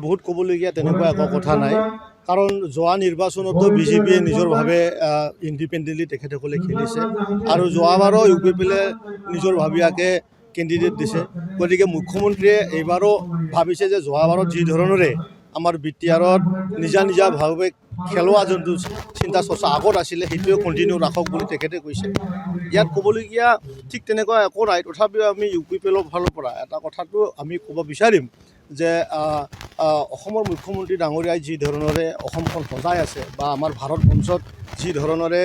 বহুত ক'বলগীয়া তেনেকুৱা একো কথা নাই, কাৰণ যোৱা নিৰ্বাচনতো বিজেপিয়ে নিজৰভাৱে ইণ্ডিপেণ্ডেণ্টলি তেখেতসকলে খেলিছে আৰু যোৱাবাৰো ইউ পি পিলে নিজৰভাৱীয়াকৈ কেণ্ডিডেট দিছে। গতিকে মুখ্যমন্ত্ৰীয়ে এইবাৰো ভাবিছে যে যোৱাবাৰত যি ধৰণৰে আমাৰ BTRত নিজাভাৱে খেলোৱা যোনটো চিন্তা চৰ্চা আগত আছিলে সেইটোৱে কণ্টিনিউ ৰাখক বুলি তেখেতে কৈছে। ইয়াত ক'বলগীয়া ঠিক তেনেকুৱা একো নাই। তথাপিও আমি ইউ পি পিএলৰ ফালৰ পৰা এটা কথাটো আমি ক'ব বিচাৰিম যে অসমৰ মুখ্যমন্ত্ৰী ডাঙৰীয়াই যি ধৰণৰে অসমখন সজাই আছে বা আমাৰ ভাৰতবৰ্ষত যি ধৰণৰে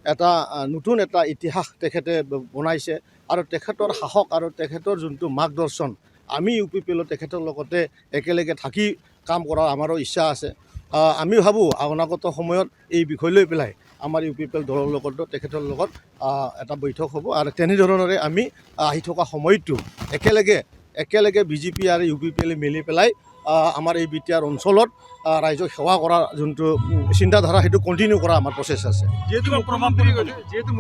এটা নতুন এটা ইতিহাস তেখেতে বনাইছে আৰু তেখেতৰ সাহস আৰু তেখেতৰ যোনটো মাৰ্গদৰ্শন, আমি ইউ পি পিএলৰ তেখেতৰ লগতে একেলগে থাকি কাম কৰাৰ আমাৰো ইচ্ছা আছে। আমি ভাবোঁ অনাগত সময়ত এই বিষয় লৈ পেলাই আমাৰ ইউ পি পিএল দলৰ লগতো তেখেতৰ লগত এটা বৈঠক হ'ব আৰু তেনেধৰণৰে আমি আহি থকা সময়টো একেলগে বিজেপি আৰু ইউ পি পিএলে মিলি পেলাই আমাৰ এই BTR অঞ্চলত ৰাইজক সেৱা কৰাৰ যোনটো চিন্তাধাৰা সেইটো কণ্টিনিউ কৰা আমাৰ প্ৰচেছ আছে। যেহেতু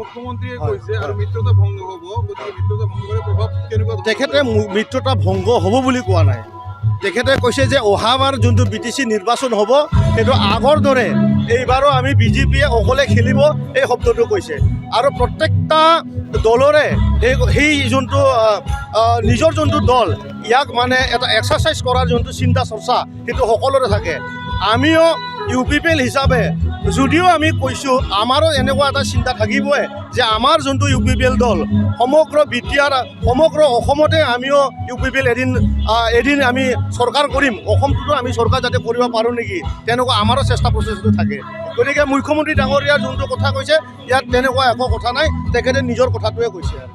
মুখ্যমন্ত্ৰীয়ে কৈছে আৰু মিত্ৰতা ভংগ হ'ব, গতিকে মিত্ৰতা ভংগৰ প্ৰভাৱ কেনেকুৱা? তেখেতে মিত্ৰতা ভংগ হ'ব বুলি কোৱা নাই। তেখেতে কৈছে যে অহাবাৰ যোনটো BTC নিৰ্বাচন হ'ব সেইটো আগৰ দৰে এইবাৰো আমি বিজেপিয়ে অকলে খেলিব, এই শব্দটো কৈছে। আৰু প্ৰত্যেকটা দলৰে সেই যোনটো নিজৰ যোনটো দল ইয়াক মানে এটা এক্সাৰচাইজ কৰাৰ যোনটো চিন্তা চৰ্চা সেইটো সকলোৰে থাকে। আমিও ইউ পি পিএল হিচাপে যদিও আমি কৈছোঁ আমাৰো এনেকুৱা এটা চিন্তা থাকিবই যে আমাৰ যোনটো ইউ পি পিএল দল সমগ্ৰ BTR সমগ্ৰ অসমতে আমিও ইউ পি পিএল এদিন আমি চৰকাৰ কৰিম, অসমটোতো আমি চৰকাৰ যাতে কৰিব পাৰোঁ নেকি, তেনেকুৱা আমাৰো চেষ্টা প্ৰচেছটো থাকে। গতিকে মুখ্যমন্ত্ৰী ডাঙৰীয়াৰ যোনটো কথা কৈছে ইয়াত তেনেকুৱা একো কথা নাই, তেখেতে নিজৰ কথাটোৱে কৈছে আৰু।